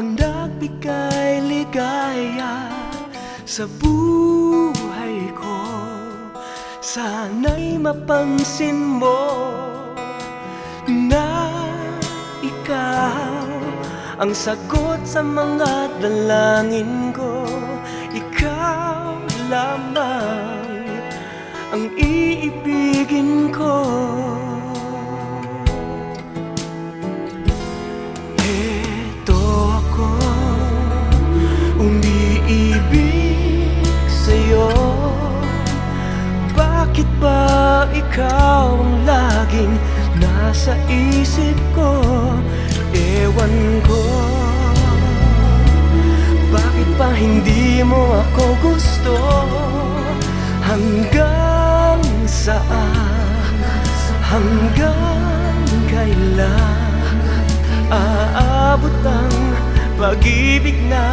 ang nagbigay ligaya sa buhay ko. Sana'y mapansin mo na ikaw ang sagot sa mga dalangin ko. Ikaw lamang ang iibigin ko. Heto ako, umiibig sa'yo. Bakit ba ikaw ang laging nasa isip ko? Ewan ko, bakit pa hindi mo ako gusto? Hanggang saan, hanggang kailan aabot ang pag-ibig na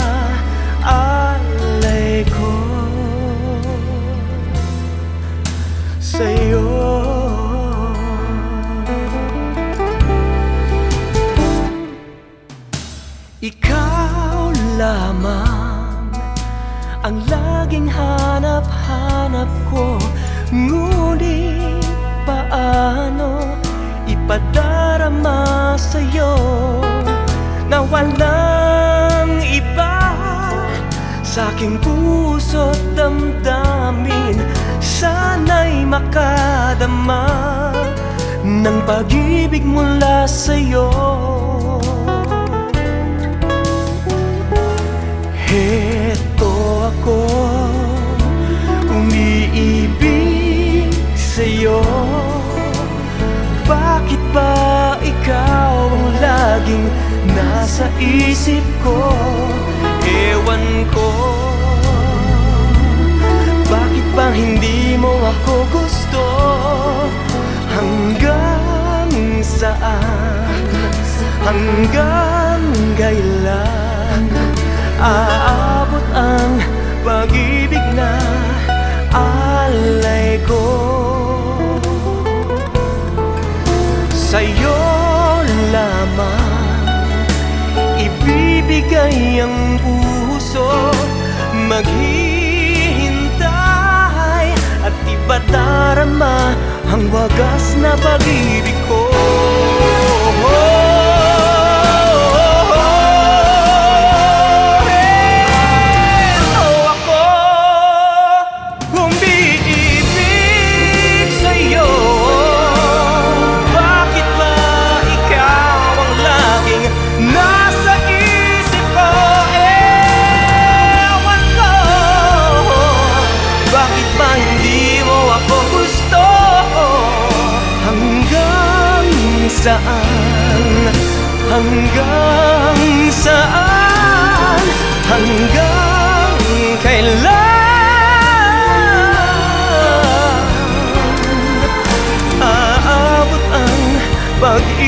alay ko sa'yo? Ikaw lamang ang laging hanap-hanap ko. Ngunit paano ipadarama sa'yo na walang iba sa'king puso't damdamin? Sana'y makadama ng pag-ibig mula sa'yo. Heto ako, umiibig sa'yo. Bakit ba ikaw ang laging nasa isip ko? Ewan ko, bakit ba hindi mo ako gusto? Hanggang saan, hanggang kailan aabot ang pag-ibig na alay ko sa'yo lamang? Ibibigay ang puso, maghihintay at ipadarama ang wagas na pag-ibig ko. Saan, hanggang saan, hanggang kailan aabot ang pag-ibig